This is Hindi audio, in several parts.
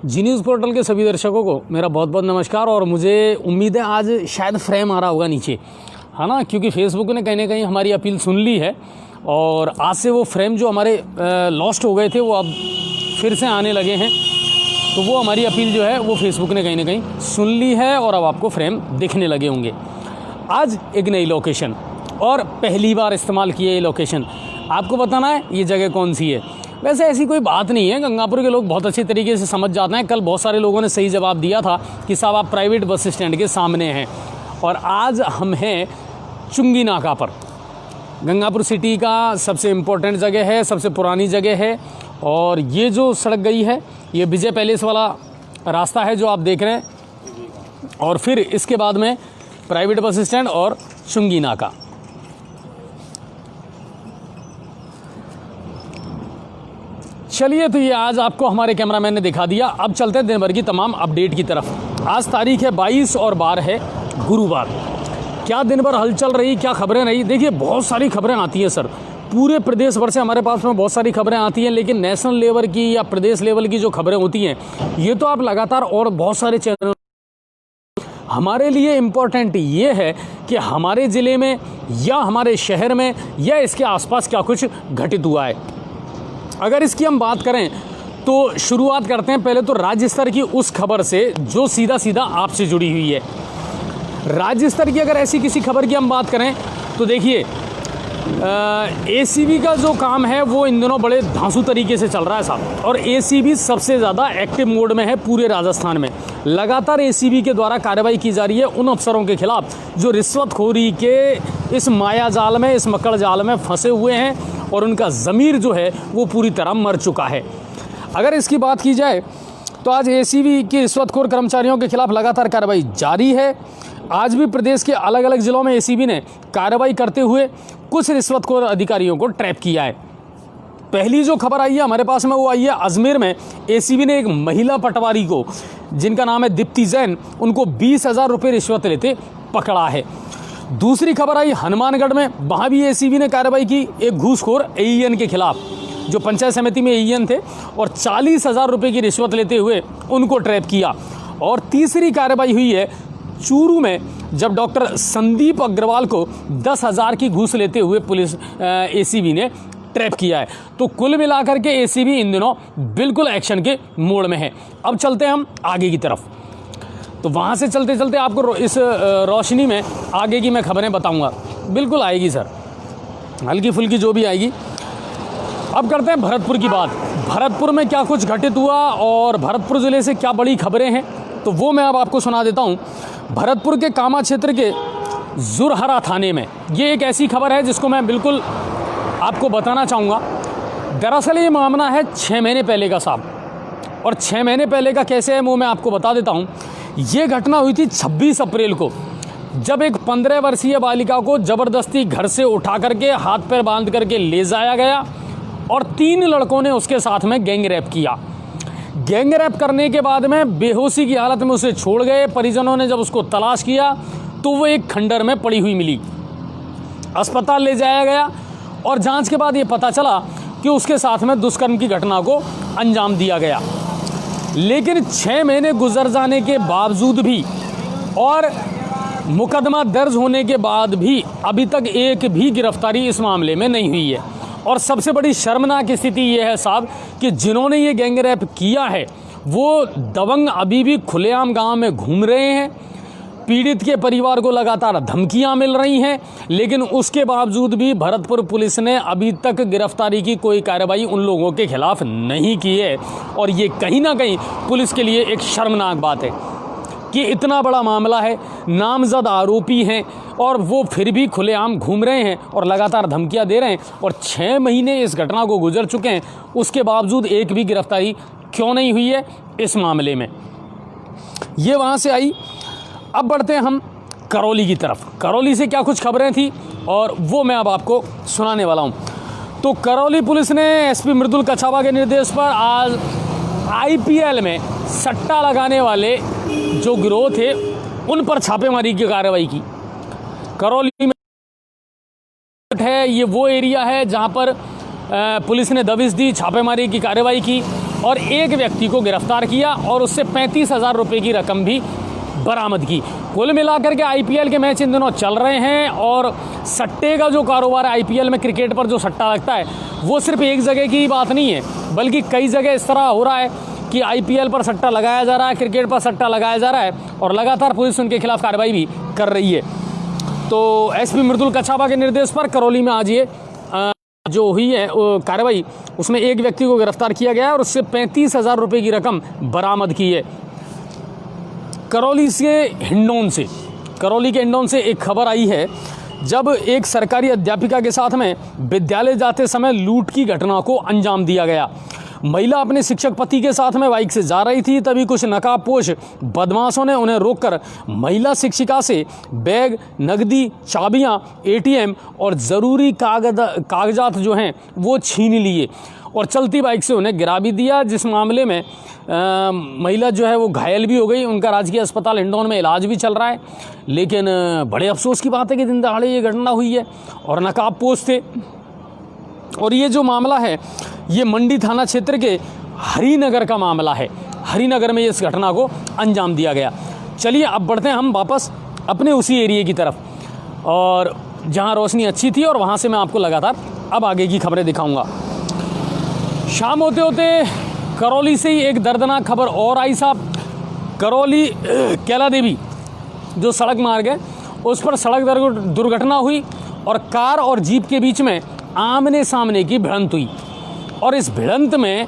जी न्यूज़ पोर्टल के सभी दर्शकों को मेरा बहुत बहुत नमस्कार। और मुझे उम्मीद है आज शायद फ्रेम आ रहा होगा नीचे, है ना, क्योंकि फेसबुक ने कहीं ना कहीं हमारी अपील सुन ली है और आज से वो फ्रेम जो हमारे लॉस्ट हो गए थे वो अब फिर से आने लगे हैं। तो वो हमारी अपील जो है वो फेसबुक ने कहीं ना कहीं सुन ली है और अब आपको फ्रेम दिखने लगे होंगे। आज एक नई लोकेशन और पहली बार इस्तेमाल किए ये लोकेशन, आपको बताना है ये जगह कौन सी है। वैसे ऐसी कोई बात नहीं है, गंगापुर के लोग बहुत अच्छी तरीके से समझ जाते हैं। कल बहुत सारे लोगों ने सही जवाब दिया था कि साहब आप प्राइवेट बस स्टैंड के सामने हैं, और आज हम हैं चुंगी नाका पर। गंगापुर सिटी का सबसे इम्पोर्टेंट जगह है, सबसे पुरानी जगह है। और ये जो सड़क गई है ये विजय पैलेस वाला रास्ता है जो आप देख रहे हैं, और फिर इसके बाद में प्राइवेट बस स्टैंड और चुंगी नाका। चलिए, तो ये आज आपको हमारे कैमरामैन ने दिखा दिया। अब चलते हैं दिन भर की तमाम अपडेट की तरफ। आज तारीख है 22 और बार है गुरुवार। क्या दिन भर हलचल रही, क्या खबरें रही। देखिए बहुत सारी खबरें आती हैं सर, पूरे प्रदेश भर से हमारे पास में बहुत सारी खबरें आती हैं, लेकिन नेशनल लेवल की या प्रदेश लेवल की जो खबरें होती हैं ये तो आप लगातार, और बहुत सारे चैनल हमारे लिए इम्पोर्टेंट ये है कि हमारे ज़िले में या हमारे शहर में या इसके आसपास क्या कुछ घटित हुआ है। अगर इसकी हम बात करें तो शुरुआत करते हैं पहले तो राज्य स्तर की उस खबर से जो सीधा सीधा आपसे जुड़ी हुई है। राज्य स्तर की अगर ऐसी किसी खबर की हम बात करें तो देखिए एसीबी का जो काम है वो इन दिनों बड़े धांसू तरीके से चल रहा है साहब, और एसीबी सबसे ज़्यादा एक्टिव मोड में है पूरे राजस्थान में। लगातार एसीबी के द्वारा कार्रवाई की जा रही है उन अफसरों के खिलाफ जो रिश्वतखोरी के इस माया जाल में, इस मकड़ जाल में फंसे हुए हैं और उनका ज़मीर जो है वो पूरी तरह मर चुका है। अगर इसकी बात की जाए तो आज एसीबी के रिश्वतखोर कर्मचारियों के खिलाफ लगातार कार्रवाई जारी है। आज भी प्रदेश के अलग अलग जिलों में एसीबी ने कार्रवाई करते हुए कुछ रिश्वतखोर अधिकारियों को ट्रैप किया है। पहली जो खबर आई है हमारे पास में वो आई है अजमेर में। एसीबी ने एक महिला पटवारी को, जिनका नाम है दीप्ति जैन, उनको 20,000 रुपये रिश्वत लेते पकड़ा है। दूसरी खबर आई हनुमानगढ़ में, वहाँ भी एसीबी ने कार्रवाई की एक घूसखोर एईएन के खिलाफ, जो पंचायत समिति में एईएन थे, और 40,000 रुपये की रिश्वत लेते हुए उनको ट्रैप किया। और तीसरी कार्रवाई हुई है चूरू में, जब डॉक्टर संदीप अग्रवाल को 10,000 की घूस लेते हुए पुलिस एसीबी ने ट्रैप किया है। तो कुल मिलाकर के एसीबी इन दिनों बिल्कुल एक्शन के मोड में है। अब चलते हैं हम आगे की तरफ, तो वहाँ से चलते चलते आपको इस रोशनी में आगे की मैं खबरें बताऊँगा। बिल्कुल आएगी सर, हल्की फुल्की जो भी आएगी। अब करते हैं भरतपुर की बात। भरतपुर में क्या कुछ घटित हुआ और भरतपुर ज़िले से क्या बड़ी खबरें हैं तो वो मैं अब आपको सुना देता हूँ। भरतपुर के कामा क्षेत्र के जुरहरा थाने में ये एक ऐसी खबर है जिसको मैं बिल्कुल आपको बताना चाहूँगा। दरअसल ये मामला है 6 महीने पहले का साहब, और 6 महीने पहले का कैसे है वो मैं आपको बता देता हूँ। ये घटना हुई थी 26 अप्रैल को, जब एक 15 वर्षीय बालिका को ज़बरदस्ती घर से उठा करके हाथ पैर बांध करके ले जाया गया और 3 लड़कों ने उसके साथ में गैंग रेप किया। गैंग रेप करने के बाद में बेहोशी की हालत में उसे छोड़ गए। परिजनों ने जब उसको तलाश किया तो वो एक खंडर में पड़ी हुई मिली। अस्पताल ले जाया गया और जांच के बाद ये पता चला कि उसके साथ में दुष्कर्म की घटना को अंजाम दिया गया। लेकिन 6 महीने गुजर जाने के बावजूद भी और मुकदमा दर्ज होने के बाद भी अभी तक एक भी गिरफ्तारी इस मामले में नहीं हुई है। और सबसे बड़ी शर्मनाक स्थिति ये है साहब कि जिन्होंने ये गैंग रेप किया है वो दबंग अभी भी खुलेआम गांव में घूम रहे हैं। पीड़ित के परिवार को लगातार धमकियां मिल रही हैं, लेकिन उसके बावजूद भी भरतपुर पुलिस ने अभी तक गिरफ्तारी की कोई कार्रवाई उन लोगों के खिलाफ नहीं की है। और ये कहीं ना कहीं पुलिस के लिए एक शर्मनाक बात है कि इतना बड़ा मामला है, नामजद आरोपी हैं और वो फिर भी खुलेआम घूम रहे हैं और लगातार धमकियां दे रहे हैं। और 6 महीने इस घटना को गुजर चुके हैं, उसके बावजूद एक भी गिरफ्तारी क्यों नहीं हुई है इस मामले में। ये वहाँ से आई। अब बढ़ते हैं हम करौली की तरफ। करौली से क्या कुछ खबरें थी और वो मैं अब आपको सुनाने वाला हूँ। तो करौली पुलिस ने एसपी मृदुल कछावा के निर्देश पर आज आईपीएल में सट्टा लगाने वाले जो गिरोह थे उन पर छापेमारी की कार्रवाई की। करौली में है, ये वो एरिया है जहां पर पुलिस ने दबिश दी, छापेमारी की कार्रवाई की और एक व्यक्ति को गिरफ्तार किया और उससे 35,000 रुपये की रकम भी बरामद की। कुल मिलाकर के आईपीएल के मैच इन दिनों चल रहे हैं और सट्टे का जो कारोबार है आईपीएल में, क्रिकेट पर जो सट्टा लगता है, वो सिर्फ एक जगह की बात नहीं है, बल्कि कई जगह इस तरह हो रहा है कि आईपीएल पर सट्टा लगाया जा रहा है, क्रिकेट पर सट्टा लगाया जा रहा है और लगातार पुलिस उनके खिलाफ कार्रवाई भी कर रही है। तो एसपी मृदुल कछावा के निर्देश पर करौली में आज ये जो हुई है कार्रवाई, उसमें एक व्यक्ति को गिरफ्तार किया गया है और उससे 35,000 रुपये की रकम बरामद की है। करौली के हिंडौन से एक खबर आई है, जब एक सरकारी अध्यापिका के साथ में विद्यालय जाते समय लूट की घटना को अंजाम दिया गया। महिला अपने शिक्षक पति के साथ में बाइक से जा रही थी, तभी कुछ नकाबपोश बदमाशों ने उन्हें रोककर महिला शिक्षिका से बैग, नकदी, चाबियां, एटीएम और ज़रूरी कागजात जो हैं वो छीन लिए और चलती बाइक से उन्हें गिरा भी दिया, जिस मामले में महिला जो है वो घायल भी हो गई। उनका राजकीय अस्पताल हिंडौन में इलाज भी चल रहा है। लेकिन बड़े अफसोस की बात है कि दिन दहाड़े ये घटना हुई है और नकाबपोश थे। और ये जो मामला है ये मंडी थाना क्षेत्र के हरिनगर का मामला है। हरिनगर में इस घटना को अंजाम दिया गया। चलिए अब बढ़ते हैं हम वापस अपने उसी एरिया की तरफ, और जहां रोशनी अच्छी थी, और वहां से मैं आपको लगातार अब आगे की खबरें दिखाऊंगा। शाम होते होते करौली से ही एक दर्दनाक खबर और आई साहब। करौली कैला देवी जो सड़क मार्ग है उस पर सड़क दुर्घटना हुई और कार और जीप के बीच में आमने सामने की भिड़ंत हुई और इस भिड़ंत में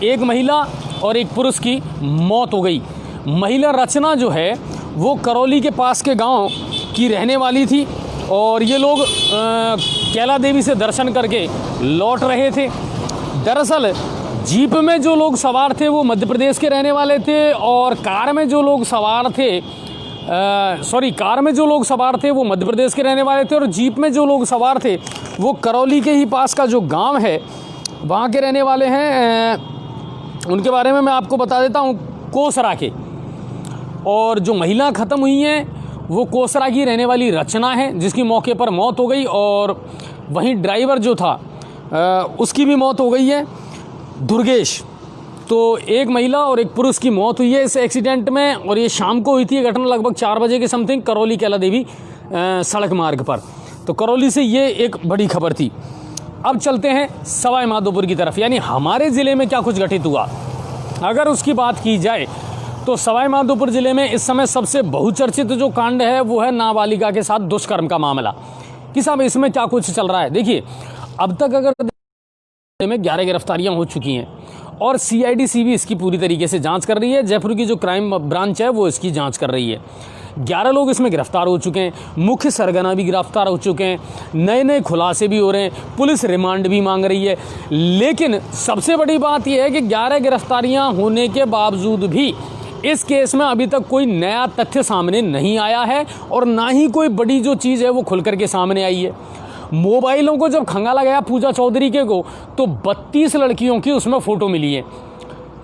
एक महिला और एक पुरुष की मौत हो गई। महिला रचना जो है वो करौली के पास के गांव की रहने वाली थी और ये लोग कैला देवी से दर्शन करके लौट रहे थे। दरअसल जीप में जो लोग सवार थे वो मध्य प्रदेश के रहने वाले थे और कार में जो लोग सवार थे वो मध्य प्रदेश के रहने वाले थे और जीप में जो लोग सवार थे वो करौली के ही पास का जो गांव है वहाँ के रहने वाले हैं। उनके बारे में मैं आपको बता देता हूँ, कोसरा के। और जो महिला ख़त्म हुई हैं वो कोसरा की रहने वाली रचना है, जिसकी मौके पर मौत हो गई, और वहीं ड्राइवर जो था उसकी भी मौत हो गई है, दुर्गेश। तो एक महिला और एक पुरुष की मौत हुई है इस एक्सीडेंट में, और ये शाम को हुई थी। ये घटना लगभग 4 बजे के समथिंग करौली कैला देवी सड़क मार्ग पर। तो करौली से ये एक बड़ी खबर थी। अब चलते हैं सवाई माधोपुर की तरफ, यानी हमारे ज़िले में क्या कुछ घटित हुआ। अगर उसकी बात की जाए तो सवाई माधोपुर ज़िले में इस समय सबसे बहुचर्चित जो कांड है वो है नाबालिगा के साथ दुष्कर्म का मामला। कि साहब इसमें क्या कुछ चल रहा है। देखिए, अब तक अगर में 11 गिरफ्तारियां हो चुकी हैं और CID भी इसकी पूरी तरीके से जांच कर रही है। जयपुर की जो क्राइम ब्रांच है वो इसकी जांच कर रही है। 11 लोग इसमें गिरफ्तार हो चुके हैं, मुख्य सरगना भी गिरफ्तार हो चुके हैं, नए खुलासे भी हो रहे हैं, पुलिस रिमांड भी मांग रही है। लेकिन सबसे बड़ी बात यह है कि 11 गिरफ्तारियां होने के बावजूद भी इस केस में अभी तक कोई नया तथ्य सामने नहीं आया है और ना ही कोई बड़ी जो चीज़ है वो खुल करके सामने आई है। मोबाइलों को जब खंगाला गया पूजा चौधरी के को तो 32 लड़कियों की उसमें फ़ोटो मिली है,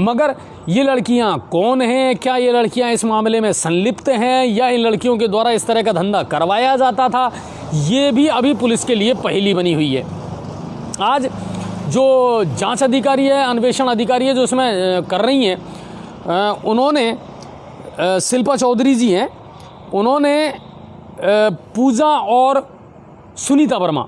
मगर ये लड़कियां कौन हैं, क्या ये लड़कियां इस मामले में संलिप्त हैं या इन लड़कियों के द्वारा इस तरह का धंधा करवाया जाता था, ये भी अभी पुलिस के लिए पहेली बनी हुई है। आज जो जांच अधिकारी है, अन्वेषण अधिकारी है जो इसमें कर रही हैं, उन्होंने शिल्पा चौधरी जी हैं, उन्होंने पूजा और सुनीता वर्मा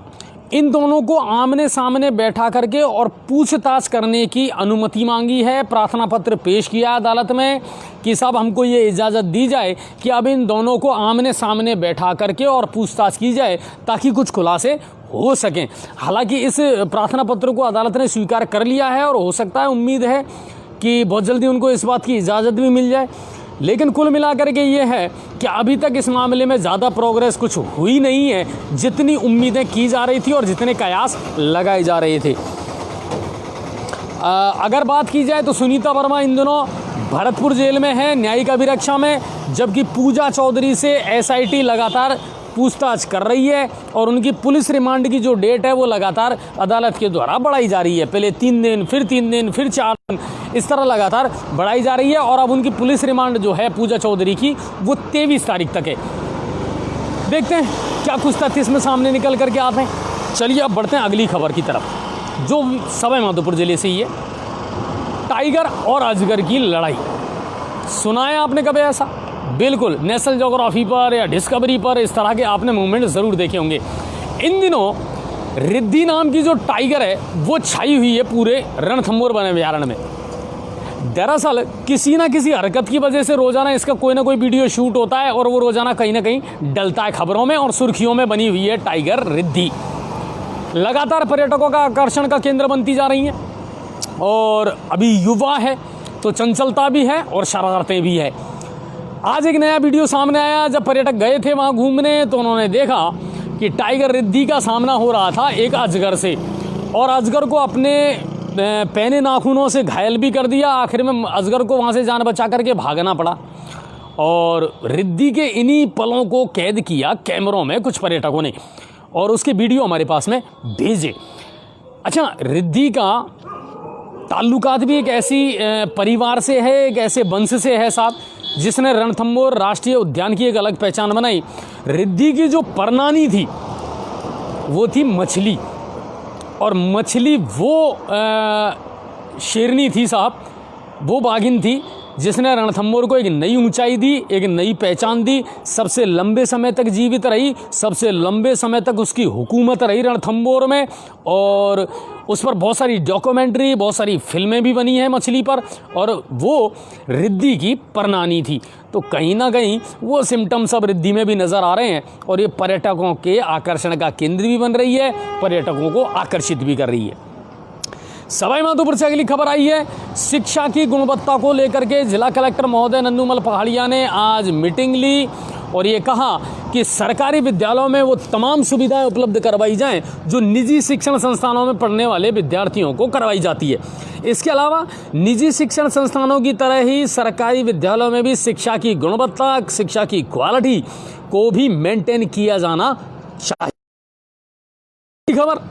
इन दोनों को आमने सामने बैठा करके और पूछताछ करने की अनुमति मांगी है। प्रार्थना पत्र पेश किया अदालत में कि साहब हमको ये इजाज़त दी जाए कि अब इन दोनों को आमने सामने बैठा करके और पूछताछ की जाए ताकि कुछ खुलासे हो सकें। हालांकि इस प्रार्थना पत्र को अदालत ने स्वीकार कर लिया है और हो सकता है, उम्मीद है कि बहुत जल्दी उनको इस बात की इजाज़त भी मिल जाए। लेकिन कुल मिलाकर के ये है कि अभी तक इस मामले में ज़्यादा प्रोग्रेस कुछ हुई नहीं है जितनी उम्मीदें की जा रही थी और जितने कयास लगाए जा रहे थे। अगर बात की जाए तो सुनीता वर्मा इन दिनों भरतपुर जेल में है न्यायिक अभिरक्षा में, जबकि पूजा चौधरी से SIT लगातार पूछताछ कर रही है और उनकी पुलिस रिमांड की जो डेट है वो लगातार अदालत के द्वारा बढ़ाई जा रही है। पहले 3 दिन, फिर 3 दिन, फिर 4 दिन, इस तरह लगातार बढ़ाई जा रही है और अब उनकी पुलिस रिमांड जो है पूजा चौधरी की वो 23 तारीख तक है। देखते हैं क्या कुछ तथ्य इसमें सामने निकल करके आते हैं। चलिए अब बढ़ते हैं अगली खबर की तरफ जो सवाई माधोपुर जिले से ही है। टाइगर और अजगर की लड़ाई। सुना है आपने कभी ऐसा? बिल्कुल, नेशनल ज्योग्राफी पर या डिस्कवरी पर इस तरह के आपने मूवमेंट ज़रूर देखे होंगे। इन दिनों रिद्धि नाम की जो टाइगर है वो छाई हुई है पूरे रणथंभौर वन अभयारण्य में। दरअसल किसी ना किसी हरकत की वजह से रोज़ाना इसका कोई ना कोई वीडियो शूट होता है और वो रोज़ाना कहीं ना कहीं डलता है खबरों में और सुर्खियों में बनी हुई है टाइगर रिद्धि। लगातार पर्यटकों का आकर्षण का केंद्र बनती जा रही हैं और अभी युवा है तो चंचलता भी है और शरारतें भी है। आज एक नया वीडियो सामने आया। जब पर्यटक गए थे वहाँ घूमने तो उन्होंने देखा कि टाइगर रिद्धि का सामना हो रहा था एक अजगर से और अजगर को अपने पैने नाखूनों से घायल भी कर दिया। आखिर में अजगर को वहाँ से जान बचा करके भागना पड़ा और रिद्धि के इन्हीं पलों को कैद किया कैमरों में कुछ पर्यटकों ने और उसके वीडियो हमारे पास में भेजे। अच्छा, रिद्धि का ताल्लुकात भी एक ऐसी परिवार से है, एक ऐसे वंश से है साहब जिसने रणथंभौर राष्ट्रीय उद्यान की एक अलग पहचान बनाई। रिद्धि की जो परनानी थी वो थी मछली और मछली वो शेरनी थी साहब, वो बाघिन थी जिसने रणथंभौर को एक नई ऊंचाई दी, एक नई पहचान दी। सबसे लंबे समय तक जीवित रही, सबसे लंबे समय तक उसकी हुकूमत रही रणथंभौर में और उस पर बहुत सारी डॉक्यूमेंट्री, बहुत सारी फिल्में भी बनी हैं मछली पर और वो रिद्धि की परनानी थी। तो कहीं ना कहीं वो सिम्टम्स अब रिद्धि में भी नज़र आ रहे हैं और ये पर्यटकों के आकर्षण का केंद्र भी बन रही है, पर्यटकों को आकर्षित भी कर रही है। सवाई माधोपुर से अगली खबर आई है। शिक्षा की गुणवत्ता को लेकर के जिला कलेक्टर महोदय नन्नूमल पहाड़िया ने आज मीटिंग ली और ये कहा कि सरकारी विद्यालयों में वो तमाम सुविधाएं उपलब्ध करवाई जाएं जो निजी शिक्षण संस्थानों में पढ़ने वाले विद्यार्थियों को करवाई जाती है। इसके अलावा निजी शिक्षण संस्थानों की तरह ही सरकारी विद्यालयों में भी शिक्षा की गुणवत्ता, शिक्षा की क्वालिटी को भी मेंटेन किया जाना चाहिए। खबर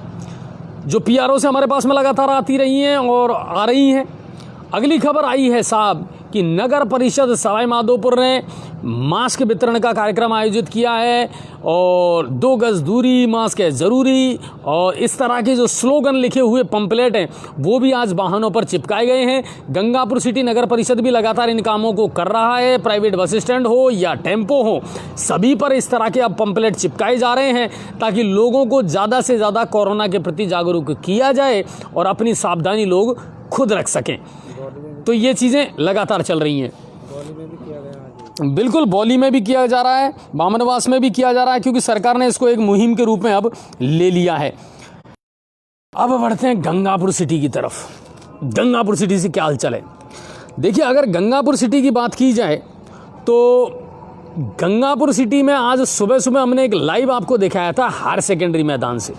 जो पीआरओ से हमारे पास में लगातार आती रही हैं और आ रही हैं। अगली खबर आई है साहब कि नगर परिषद सवाई माधोपुर ने मास्क वितरण का कार्यक्रम आयोजित किया है और 2 गज दूरी, मास्क है ज़रूरी और इस तरह के जो स्लोगन लिखे हुए पंपलेट हैं वो भी आज वाहनों पर चिपकाए गए हैं। गंगापुर सिटी नगर परिषद भी लगातार इन कामों को कर रहा है। प्राइवेट बस स्टैंड हो या टेम्पो हो, सभी पर इस तरह के अब पंपलेट चिपकाए जा रहे हैं ताकि लोगों को ज़्यादा से ज़्यादा कोरोना के प्रति जागरूक किया जाए और अपनी सावधानी लोग खुद रख सकें। तो ये चीज़ें लगातार चल रही हैं। बिल्कुल, बौली में भी किया जा रहा है, बामनवास में भी किया जा रहा है क्योंकि सरकार ने इसको एक मुहिम के रूप में अब ले लिया है। अब बढ़ते हैं गंगापुर सिटी की तरफ। गंगापुर सिटी से क्या हालचाल है? देखिए, अगर गंगापुर सिटी की बात की जाए तो गंगापुर सिटी में आज सुबह सुबह हमने एक लाइव आपको दिखाया था हायर सेकेंडरी मैदान से।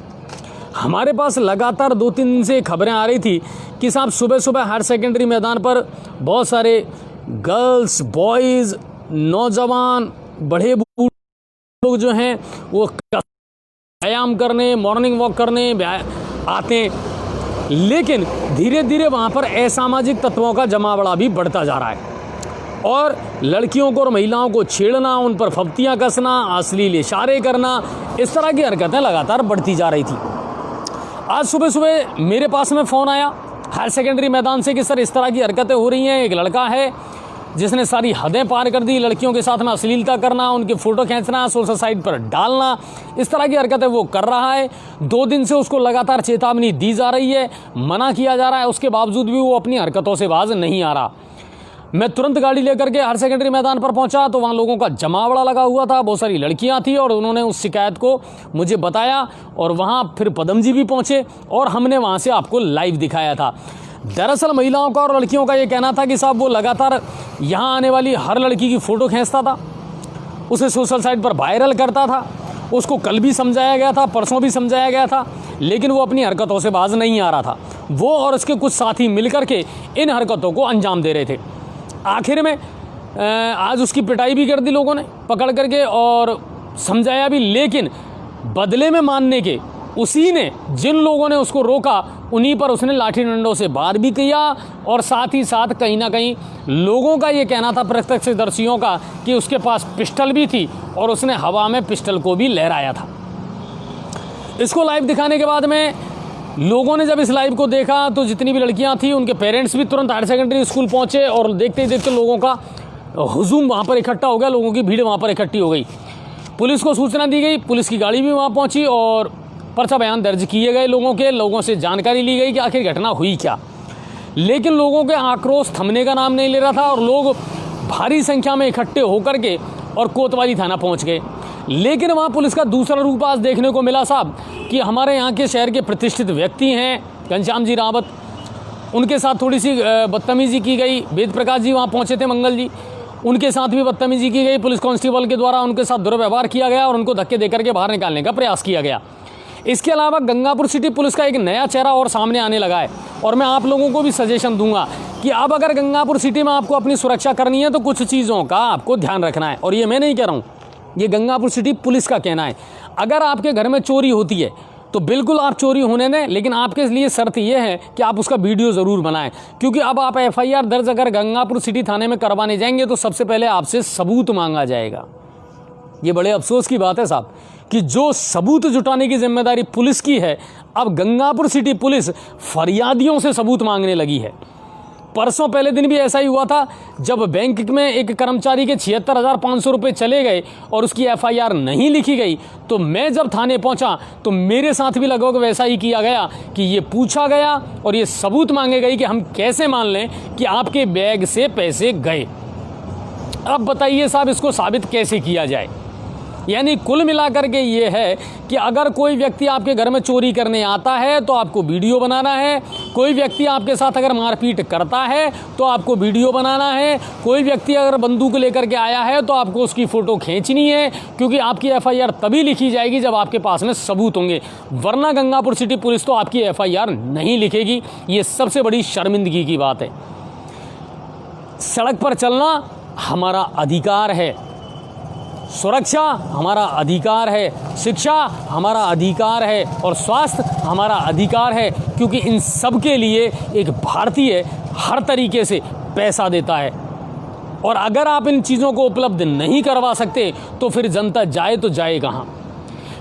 हमारे पास लगातार 2-3 दिन से खबरें आ रही थी कि साहब सुबह सुबह हायर सेकेंडरी मैदान पर बहुत सारे गर्ल्स, बॉयज़, नौजवान, बड़े बूढ़े लोग जो हैं वो व्यायाम करने, मॉर्निंग वॉक करने आते हैं, लेकिन धीरे धीरे वहाँ पर असामाजिक तत्वों का जमावड़ा भी बढ़ता जा रहा है और लड़कियों को और महिलाओं को छेड़ना, उन पर फप्तियाँ कसना, अश्लील इशारे करना, इस तरह की हरकतें लगातार बढ़ती जा रही थी। आज सुबह सुबह मेरे पास में फ़ोन आया हायर सेकेंडरी मैदान से कि सर इस तरह की हरकतें हो रही हैं। एक लड़का है जिसने सारी हदें पार कर दी, लड़कियों के साथ में अश्लीलता करना, उनके फ़ोटो खींचना, सोशल साइट पर डालना, इस तरह की हरकतें वो कर रहा है। 2 दिन से उसको लगातार चेतावनी दी जा रही है, मना किया जा रहा है, उसके बावजूद भी वो अपनी हरकतों से बाज नहीं आ रहा। मैं तुरंत गाड़ी लेकर के हायर सेकेंडरी मैदान पर पहुंचा तो वहाँ लोगों का जमावड़ा लगा हुआ था, बहुत सारी लड़कियां थी और उन्होंने उस शिकायत को मुझे बताया और वहाँ फिर पदम जी भी पहुँचे और हमने वहाँ से आपको लाइव दिखाया था। दरअसल महिलाओं का और लड़कियों का ये कहना था कि साहब वो लगातार यहाँ आने वाली हर लड़की की फ़ोटो खींचता था, उसे सोशल साइट पर वायरल करता था। उसको कल भी समझाया गया था, परसों भी समझाया गया था, लेकिन वो अपनी हरकतों से बाज नहीं आ रहा था। वो और उसके कुछ साथी मिलकर के इन हरकतों को अंजाम दे रहे थे। आखिर में आज उसकी पिटाई भी कर दी लोगों ने पकड़ करके और समझाया भी, लेकिन बदले में मानने के उसी ने, जिन लोगों ने उसको रोका उन्हीं पर उसने लाठी डंडों से वार भी किया और साथ ही साथ कहीं ना कहीं लोगों का ये कहना था, प्रत्यक्षदर्शियों का, कि उसके पास पिस्टल भी थी और उसने हवा में पिस्टल को भी लहराया था। इसको लाइव दिखाने के बाद में लोगों ने जब इस लाइव को देखा तो जितनी भी लड़कियां थी उनके पेरेंट्स भी तुरंत हायर सेकेंडरी स्कूल पहुंचे और देखते ही देखते लोगों का हुजूम वहां पर इकट्ठा हो गया, लोगों की भीड़ वहां पर इकट्ठी हो गई। पुलिस को सूचना दी गई, पुलिस की गाड़ी भी वहां पहुंची और पर्चा बयान दर्ज किए गए। लोगों से जानकारी ली गई कि आखिर घटना हुई क्या। लेकिन लोगों के आक्रोश थमने का नाम नहीं ले रहा था और लोग भारी संख्या में इकट्ठे होकर के और कोतवाली थाना पहुंच गए। लेकिन वहां पुलिस का दूसरा रूप आज देखने को मिला साहब, कि हमारे यहाँ के शहर के प्रतिष्ठित व्यक्ति हैं घनश्याम जी रावत, उनके साथ थोड़ी सी बदतमीजी की गई। वेद प्रकाश जी वहाँ पहुँचे थे, मंगल जी, उनके साथ भी बदतमीजी की गई। पुलिस कांस्टेबल के द्वारा उनके साथ दुर्व्यवहार किया गया और उनको धक्के देकर के बाहर निकालने का प्रयास किया गया। इसके अलावा गंगापुर सिटी पुलिस का एक नया चेहरा और सामने आने लगा है और मैं आप लोगों को भी सजेशन दूंगा कि अब अगर गंगापुर सिटी में आपको अपनी सुरक्षा करनी है तो कुछ चीज़ों का आपको ध्यान रखना है। और ये मैं नहीं कह रहा हूँ, ये गंगापुर सिटी पुलिस का कहना है। अगर आपके घर में चोरी होती है तो बिल्कुल आप चोरी होने दें, लेकिन आपके लिए शर्त यह है कि आप उसका वीडियो ज़रूर बनाएं, क्योंकि अब आप FIR दर्ज अगर गंगापुर सिटी थाने में करवाने जाएंगे तो सबसे पहले आपसे सबूत मांगा जाएगा। ये बड़े अफसोस की बात है साहब कि जो सबूत जुटाने की जिम्मेदारी पुलिस की है, अब गंगापुर सिटी पुलिस फरियादियों से सबूत मांगने लगी है। परसों पहले दिन भी ऐसा ही हुआ था, जब बैंक में एक कर्मचारी के 76,500 रुपये चले गए और उसकी FIR नहीं लिखी गई, तो मैं जब थाने पहुंचा तो मेरे साथ भी लगभग वैसा ही किया गया कि ये पूछा गया और ये सबूत मांगे गई कि हम कैसे मान लें कि आपके बैग से पैसे गए। अब बताइए साहब, इसको साबित कैसे किया जाए। यानी कुल मिलाकर के ये है कि अगर कोई व्यक्ति आपके घर में चोरी करने आता है तो आपको वीडियो बनाना है, कोई व्यक्ति आपके साथ अगर मारपीट करता है तो आपको वीडियो बनाना है, कोई व्यक्ति अगर बंदूक लेकर के आया है तो आपको उसकी फ़ोटो खींचनी है, क्योंकि आपकी FIR तभी लिखी जाएगी जब आपके पास में सबूत होंगे, वरना गंगापुर सिटी पुलिस तो आपकी FIR नहीं लिखेगी। ये सबसे बड़ी शर्मिंदगी की बात है। सड़क पर चलना हमारा अधिकार है, सुरक्षा हमारा अधिकार है, शिक्षा हमारा अधिकार है और स्वास्थ्य हमारा अधिकार है, क्योंकि इन सब के लिए एक भारतीय हर तरीके से पैसा देता है। और अगर आप इन चीज़ों को उपलब्ध नहीं करवा सकते तो फिर जनता जाए तो जाए कहाँ।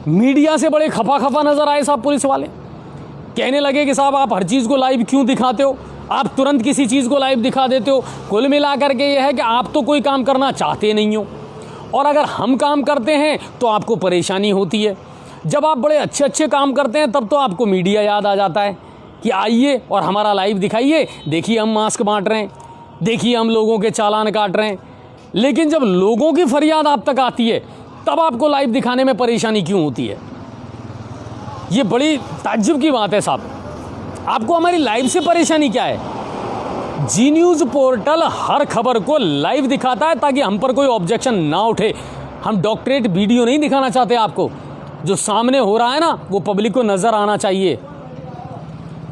मीडिया से बड़े खफा नज़र आए साहब पुलिस वाले, कहने लगे कि साहब आप हर चीज़ को लाइव क्यों दिखाते हो, आप तुरंत किसी चीज़ को लाइव दिखा देते हो। कुल मिलाकर के यह है कि आप तो कोई काम करना चाहते नहीं हो, और अगर हम काम करते हैं तो आपको परेशानी होती है। जब आप बड़े अच्छे काम करते हैं तब तो आपको मीडिया याद आ जाता है कि आइए और हमारा लाइव दिखाइए, देखिए हम मास्क बांट रहे हैं, देखिए हम लोगों के चालान काट रहे हैं। लेकिन जब लोगों की फरियाद आप तक आती है तब आपको लाइव दिखाने में परेशानी क्यों होती है। ये बड़ी ताज्जुब की बात है साहब। आपको हमारी लाइव से परेशानी क्या है? जी न्यूज़ पोर्टल हर खबर को लाइव दिखाता है ताकि हम पर कोई ऑब्जेक्शन ना उठे। हम डॉक्टरेट वीडियो नहीं दिखाना चाहते आपको, जो सामने हो रहा है ना वो पब्लिक को नज़र आना चाहिए।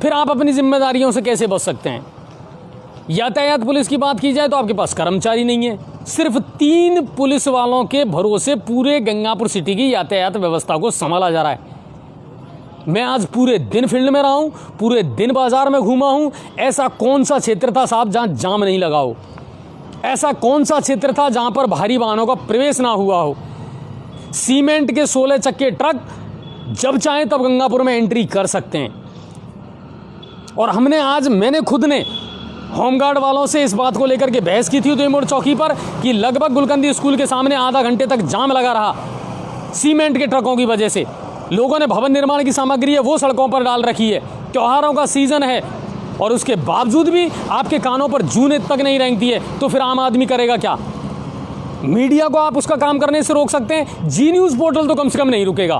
फिर आप अपनी जिम्मेदारियों से कैसे बच सकते हैं? यातायात पुलिस की बात की जाए तो आपके पास कर्मचारी नहीं है, सिर्फ 3 पुलिस वालों के भरोसे पूरे गंगापुर सिटी की यातायात व्यवस्था को संभाला जा रहा है। मैं आज पूरे दिन फील्ड में रहा हूँ, पूरे दिन बाजार में घूमा हूँ। ऐसा कौन सा क्षेत्र था साहब जहाँ जाम नहीं लगा हो? ऐसा कौन सा क्षेत्र था जहाँ पर भारी वाहनों का प्रवेश ना हुआ हो? सीमेंट के 16 चक्के ट्रक जब चाहें तब गंगापुर में एंट्री कर सकते हैं। और मैंने खुद ने होमगार्ड वालों से इस बात को लेकर के बहस की थी उदय मोड़ चौकी पर कि लगभग गुलकंदी स्कूल के सामने आधा घंटे तक जाम लगा रहा सीमेंट के ट्रकों की वजह से। लोगों ने भवन निर्माण की सामग्री है वो सड़कों पर डाल रखी है, त्योहारों का सीजन है, और उसके बावजूद भी आपके कानों पर जून तक नहीं रेंगती है। तो फिर आम आदमी करेगा क्या? मीडिया को आप उसका काम करने से रोक सकते हैं, जी न्यूज़ पोर्टल तो कम से कम नहीं रुकेगा,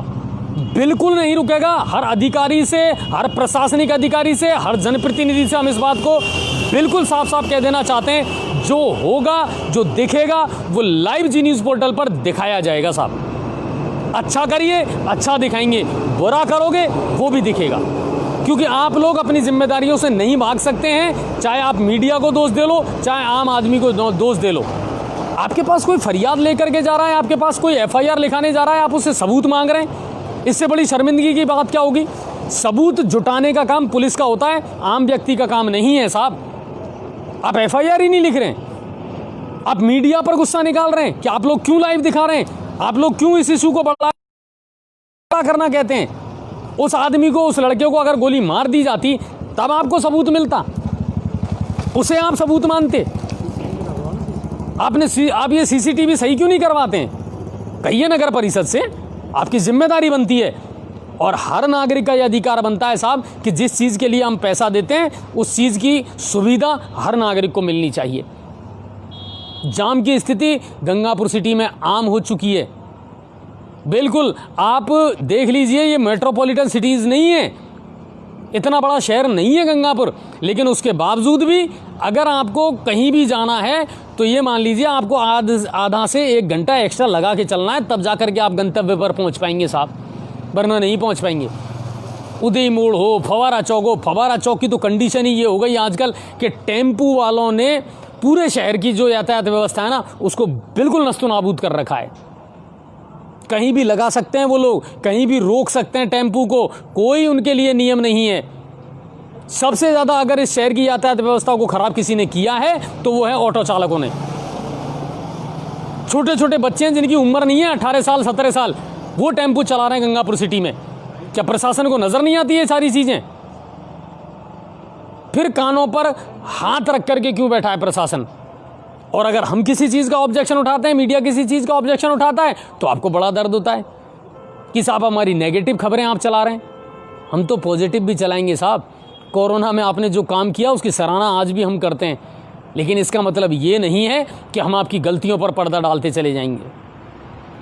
बिल्कुल नहीं रुकेगा। हर अधिकारी से, हर प्रशासनिक अधिकारी से, हर जनप्रतिनिधि से हम इस बात को बिल्कुल साफ साफ कह देना चाहते हैं, जो होगा, जो दिखेगा वो लाइव जी न्यूज़ पोर्टल पर दिखाया जाएगा साहब। अच्छा करिए, अच्छा दिखाएंगे, बुरा करोगे वो भी दिखेगा, क्योंकि आप लोग अपनी जिम्मेदारियों से नहीं भाग सकते हैं। चाहे आप मीडिया को दोष दे लो, चाहे आम आदमी को दोष दे लो। आपके पास कोई फरियाद लेकर के जा रहा है, आपके पास कोई FIR लिखाने जा रहा है, आप उससे सबूत मांग रहे हैं, इससे बड़ी शर्मिंदगी की बात क्या होगी? सबूत जुटाने का काम पुलिस का होता है, आम व्यक्ति का काम नहीं है साहब। आप FIR ही नहीं लिख रहे हैं, आप मीडिया पर गुस्सा निकाल रहे हैं कि आप लोग क्यों लाइव दिखा रहे हैं, आप लोग क्यों इस इशू को बड़ा करना कहते हैं। उस आदमी को, उस लड़के को अगर गोली मार दी जाती तब आपको सबूत मिलता, उसे आप सबूत मानते। आप ये सीसीटीवी सही क्यों नहीं करवाते हैं? कहिए नगर परिषद से, आपकी जिम्मेदारी बनती है। और हर नागरिक का यह अधिकार बनता है साहब कि जिस चीज़ के लिए हम पैसा देते हैं उस चीज़ की सुविधा हर नागरिक को मिलनी चाहिए। जाम की स्थिति गंगापुर सिटी में आम हो चुकी है। बिल्कुल, आप देख लीजिए, ये मेट्रोपॉलिटन सिटीज़ नहीं है, इतना बड़ा शहर नहीं है गंगापुर, लेकिन उसके बावजूद भी अगर आपको कहीं भी जाना है तो ये मान लीजिए आपको आधा से 1 घंटा एक्स्ट्रा लगा के चलना है, तब जाकर के आप गंतव्य पर पहुंच पाएंगे साहब, वरना नहीं पहुंच पाएंगे। उदय मोड़ हो, फवारा चौक हो, फवारा चौक की तो कंडीशन ही ये हो गई आजकल कि टेम्पू वालों ने पूरे शहर की जो यातायात व्यवस्था है ना उसको बिल्कुल नस्तो नाबूद कर रखा है। कहीं भी लगा सकते हैं वो लोग, कहीं भी रोक सकते हैं टेम्पू को, कोई उनके लिए नियम नहीं है। सबसे ज़्यादा अगर इस शहर की यातायात व्यवस्था को खराब किसी ने किया है तो वो है ऑटो चालकों ने। छोटे छोटे बच्चे हैं जिनकी उम्र नहीं है 18 साल 17 साल, वो टेम्पू चला रहे हैं गंगापुर सिटी में। क्या प्रशासन को नजर नहीं आती है सारी चीजें? फिर कानों पर हाथ रख करके क्यों बैठा है प्रशासन? और अगर हम किसी चीज का ऑब्जेक्शन उठाते हैं, मीडिया किसी चीज का ऑब्जेक्शन उठाता है तो आपको बड़ा दर्द होता है कि साहब हमारी नेगेटिव खबरें आप चला रहे हैं। हम तो पॉजिटिव भी चलाएंगे साहब। कोरोना में आपने जो काम किया उसकी सराहना आज भी हम करते हैं, लेकिन इसका मतलब ये नहीं है कि हम आपकी गलतियों पर पर्दा डालते चले जाएंगे।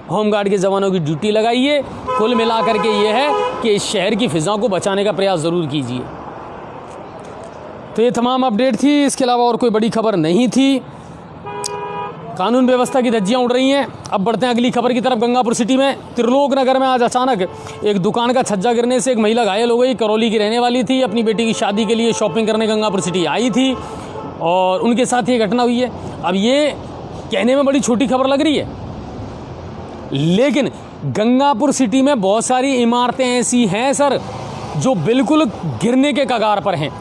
होमगार्ड के जवानों की ड्यूटी लगाइए। कुल मिलाकर के ये है कि इस शहर की फिजाओं को बचाने का प्रयास ज़रूर कीजिए। तो ये तमाम अपडेट थी, इसके अलावा और कोई बड़ी खबर नहीं थी। कानून व्यवस्था की धज्जियां उड़ रही हैं। अब बढ़ते हैं अगली खबर की तरफ। गंगापुर सिटी में त्रिलोक नगर में आज अचानक एक दुकान का छज्जा गिरने से एक महिला घायल हो गई। करौली की रहने वाली थी, अपनी बेटी की शादी के लिए शॉपिंग करने गंगापुर सिटी आई थी और उनके साथ ये घटना हुई है। अब ये कहने में बड़ी छोटी खबर लग रही है, लेकिन गंगापुर सिटी में बहुत सारी इमारतें ऐसी हैं सर जो बिल्कुल गिरने के कगार पर हैं।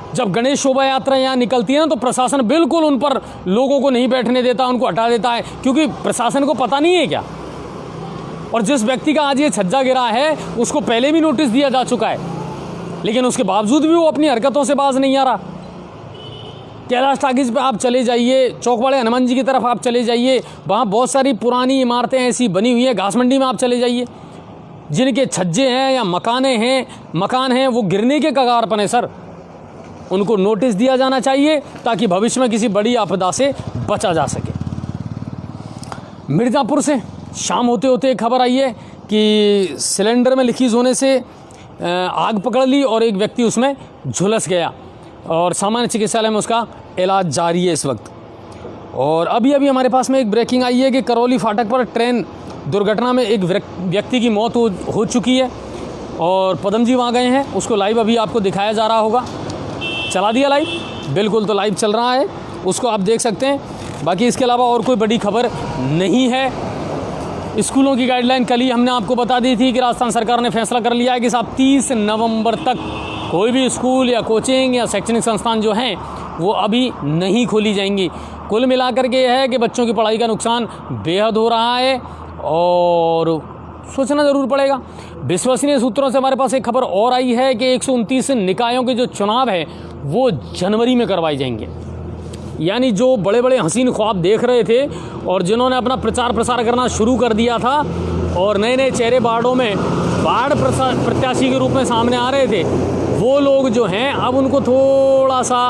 जब गणेश शोभा यात्रा यहाँ निकलती है ना तो प्रशासन बिल्कुल उन पर लोगों को नहीं बैठने देता, उनको हटा देता है, क्योंकि प्रशासन को पता नहीं है क्या। और जिस व्यक्ति का आज ये छज्जा गिरा है उसको पहले भी नोटिस दिया जा चुका है, लेकिन उसके बावजूद भी वो अपनी हरकतों से बाज नहीं आ रहा। कैलाश टाकीज पे आप चले जाइए, चौकवाड़े हनुमान जी की तरफ आप चले जाइए, वहाँ बहुत सारी पुरानी इमारतें ऐसी बनी हुई हैं। घास मंडी में आप चले जाइए, जिनके छज्जे हैं या मकान हैं वो गिरने के कगार पर हैं सर। उनको नोटिस दिया जाना चाहिए ताकि भविष्य में किसी बड़ी आपदा से बचा जा सके। मिर्ज़ापुर से शाम होते होते खबर आई है कि सिलेंडर में लीकेज होने से आग पकड़ ली और एक व्यक्ति उसमें झुलस गया और सामान्य चिकित्सालय में उसका इलाज जारी है इस वक्त। और अभी हमारे पास में एक ब्रेकिंग आई है कि करौली फाटक पर ट्रेन दुर्घटना में एक व्यक्ति की मौत हो चुकी है और पदम जी वहाँ गए हैं। उसको लाइव अभी आपको दिखाया जा रहा होगा। चला दिया लाइव? बिल्कुल, तो लाइव चल रहा है, उसको आप देख सकते हैं। बाकी इसके अलावा और कोई बड़ी खबर नहीं है। स्कूलों की गाइडलाइन कल ही हमने आपको बता दी थी कि राजस्थान सरकार ने फैसला कर लिया है कि साहब 30 नवंबर तक कोई भी स्कूल या कोचिंग या शैक्षणिक संस्थान जो हैं वो अभी नहीं खोली जाएंगी। कुल मिलाकर के यह है कि बच्चों की पढ़ाई का नुकसान बेहद हो रहा है और सोचना ज़रूर पड़ेगा। विश्वसनीय सूत्रों से हमारे पास एक खबर और आई है कि 129 निकायों के जो चुनाव है वो जनवरी में करवाए जाएंगे। यानी जो बड़े बड़े हसीन ख्वाब देख रहे थे और जिन्होंने अपना प्रचार प्रसार करना शुरू कर दिया था और नए नए चेहरे वार्डों में वार्ड प्रत्याशी के रूप में सामने आ रहे थे, वो लोग जो हैं अब उनको थोड़ा सा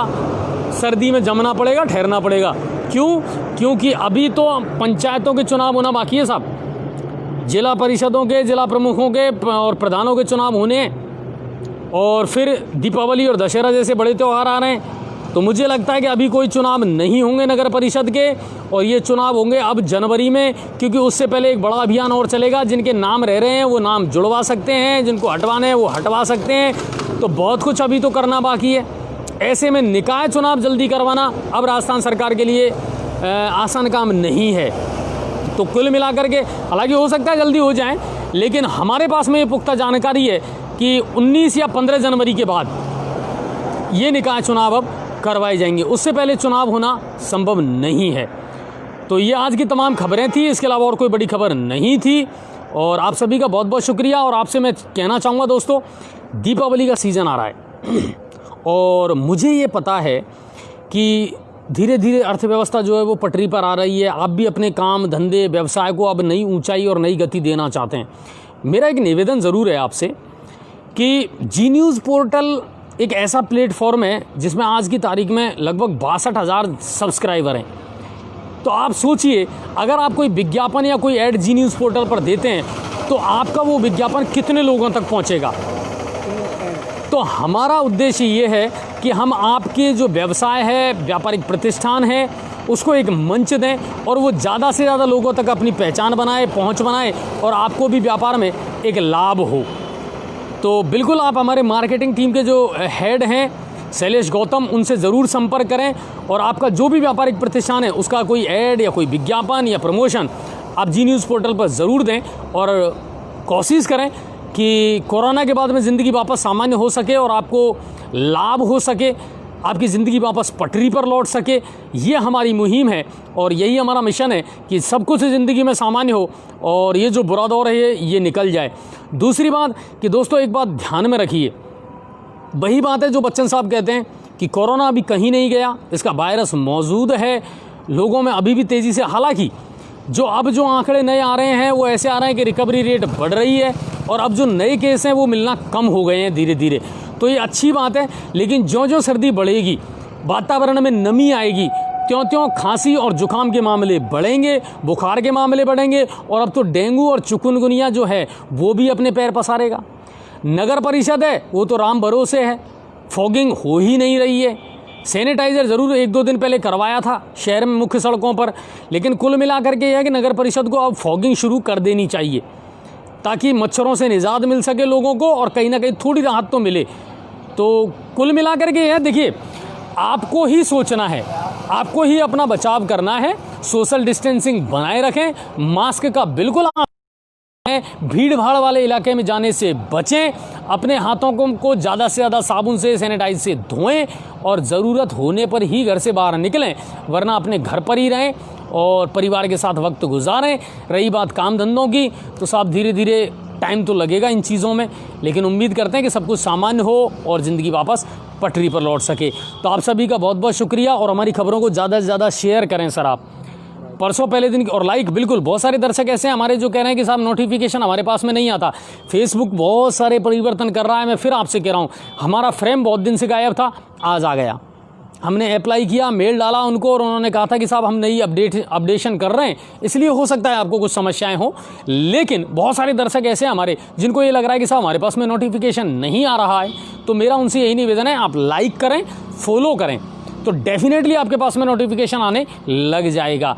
सर्दी में जमना पड़ेगा, ठहरना पड़ेगा। क्यों? क्योंकि अभी तो पंचायतों के चुनाव होना बाकी है साहब, जिला परिषदों के, जिला प्रमुखों के और प्रधानों के चुनाव होने हैं और फिर दीपावली और दशहरा जैसे बड़े त्यौहार आ रहे हैं। तो मुझे लगता है कि अभी कोई चुनाव नहीं होंगे नगर परिषद के और ये चुनाव होंगे अब जनवरी में, क्योंकि उससे पहले एक बड़ा अभियान और चलेगा। जिनके नाम रह रहे हैं वो नाम जुड़वा सकते हैं, जिनको हटवाने हैं वो हटवा सकते हैं। तो बहुत कुछ अभी तो करना बाकी है। ऐसे में निकाय चुनाव जल्दी करवाना अब राजस्थान सरकार के लिए आसान काम नहीं है। तो कुल मिलाकर के हालांकि हो सकता है जल्दी हो जाए, लेकिन हमारे पास में ये पुख्ता जानकारी है कि 19 या 15 जनवरी के बाद ये निकाय चुनाव अब करवाए जाएंगे। उससे पहले चुनाव होना संभव नहीं है। तो ये आज की तमाम खबरें थी, इसके अलावा और कोई बड़ी खबर नहीं थी। और आप सभी का बहुत बहुत शुक्रिया। और आपसे मैं कहना चाहूँगा दोस्तों, दीपावली का सीज़न आ रहा है और मुझे ये पता है कि धीरे धीरे अर्थव्यवस्था जो है वो पटरी पर आ रही है। आप भी अपने काम धंधे व्यवसाय को अब नई ऊंचाई और नई गति देना चाहते हैं। मेरा एक निवेदन ज़रूर है आपसे कि जी न्यूज़ पोर्टल एक ऐसा प्लेटफॉर्म है जिसमें आज की तारीख में लगभग 62,000 सब्सक्राइबर हैं। तो आप सोचिए, अगर आप कोई विज्ञापन या कोई ऐड जी न्यूज़ पोर्टल पर देते हैं तो आपका वो विज्ञापन कितने लोगों तक पहुंचेगा। तो हमारा उद्देश्य ये है कि हम आपके जो व्यवसाय है, व्यापारिक प्रतिष्ठान है, उसको एक मंच दें और वो ज़्यादा से ज़्यादा लोगों तक अपनी पहचान बनाए, पहुंच बनाए और आपको भी व्यापार में एक लाभ हो। तो बिल्कुल आप हमारे मार्केटिंग टीम के जो हेड हैं शैलेश गौतम, उनसे ज़रूर संपर्क करें और आपका जो भी व्यापारिक प्रतिष्ठान है उसका कोई ऐड या कोई विज्ञापन या प्रमोशन आप जी न्यूज़ पोर्टल पर ज़रूर दें और कोशिश करें कि कोरोना के बाद में ज़िंदगी वापस सामान्य हो सके और आपको लाभ हो सके, आपकी ज़िंदगी वापस पटरी पर लौट सके। ये हमारी मुहिम है और यही हमारा मिशन है कि सब कुछ ज़िंदगी में सामान्य हो और ये जो बुरा दौर है ये निकल जाए। दूसरी बात कि दोस्तों, एक बात ध्यान में रखिए, वही बात है जो बच्चन साहब कहते हैं कि कोरोना अभी कहीं नहीं गया, इसका वायरस मौजूद है लोगों में अभी भी तेज़ी से। हालांकि जो आंकड़े नए आ रहे हैं वो ऐसे आ रहे हैं कि रिकवरी रेट बढ़ रही है और अब जो नए केस हैं वो मिलना कम हो गए हैं धीरे धीरे। तो ये अच्छी बात है, लेकिन ज्यों-ज्यों सर्दी बढ़ेगी, वातावरण में नमी आएगी, त्यों-त्यों खांसी और जुकाम के मामले बढ़ेंगे, बुखार के मामले बढ़ेंगे और अब तो डेंगू और चिकुनगुनिया जो है वो भी अपने पैर पसारेगा। नगर परिषद है वो तो राम भरोसे है, फॉगिंग हो ही नहीं रही है। सैनिटाइज़र ज़रूर 1-2 दिन पहले करवाया था शहर में मुख्य सड़कों पर, लेकिन कुल मिलाकर के यह है कि नगर परिषद को अब फॉगिंग शुरू कर देनी चाहिए ताकि मच्छरों से निजात मिल सके लोगों को और कहीं ना कहीं थोड़ी राहत तो मिले। तो कुल मिलाकर के यह देखिए, आपको ही सोचना है, आपको ही अपना बचाव करना है। सोशल डिस्टेंसिंग बनाए रखें, मास्क का बिल्कुल भीड़ भाड़ वाले इलाके में जाने से बचें, अपने हाथों को ज़्यादा से ज़्यादा साबुन से सैनिटाइज से धोएं और ज़रूरत होने पर ही घर से बाहर निकलें, वरना अपने घर पर ही रहें और परिवार के साथ वक्त गुजारें। रही बात काम धंधों की, तो साहब धीरे धीरे टाइम तो लगेगा इन चीज़ों में, लेकिन उम्मीद करते हैं कि सब कुछ सामान्य हो और ज़िंदगी वापस पटरी पर लौट सके। तो आप सभी का बहुत बहुत शुक्रिया और हमारी खबरों को ज़्यादा से ज़्यादा शेयर करें सर आप। परसों पहले दिन और लाइक, बिल्कुल बहुत सारे दर्शक ऐसे हैं हमारे जो कह रहे हैं कि साहब नोटिफिकेशन हमारे पास में नहीं आता। फेसबुक बहुत सारे परिवर्तन कर रहा है। मैं फिर आपसे कह रहा हूँ, हमारा फ्रेम बहुत दिन से गायब था, आज आ गया। हमने अप्लाई किया, मेल डाला उनको और उन्होंने कहा था कि साहब हम नई अपडेशन कर रहे हैं, इसलिए हो सकता है आपको कुछ समस्याएं हो। लेकिन बहुत सारे दर्शक ऐसे हैं हमारे जिनको ये लग रहा है कि साहब हमारे पास में नोटिफिकेशन नहीं आ रहा है। तो मेरा उनसे यही निवेदन है, आप लाइक करें, फॉलो करें, तो डेफिनेटली आपके पास में नोटिफिकेशन आने लग जाएगा।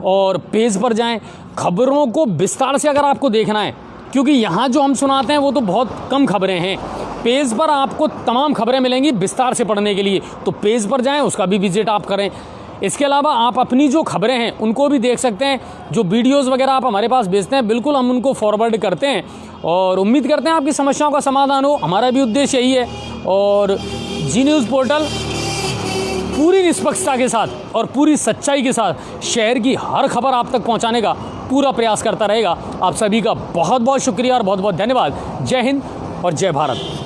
और पेज पर जाएं, खबरों को विस्तार से अगर आपको देखना है, क्योंकि यहाँ जो हम सुनाते हैं वो तो बहुत कम खबरें हैं, पेज पर आपको तमाम खबरें मिलेंगी विस्तार से पढ़ने के लिए। तो पेज पर जाएं, उसका भी विजिट आप करें। इसके अलावा आप अपनी जो खबरें हैं उनको भी देख सकते हैं। जो वीडियोस वगैरह आप हमारे पास भेजते हैं, बिल्कुल हम उनको फॉरवर्ड करते हैं और उम्मीद करते हैं आपकी समस्याओं का समाधान हो। हमारा भी उद्देश्य यही है। और जी न्यूज़ पोर्टल पूरी निष्पक्षता के साथ और पूरी सच्चाई के साथ शहर की हर खबर आप तक पहुंचाने का पूरा प्रयास करता रहेगा। आप सभी का बहुत बहुत शुक्रिया और बहुत बहुत धन्यवाद। जय हिंद और जय भारत।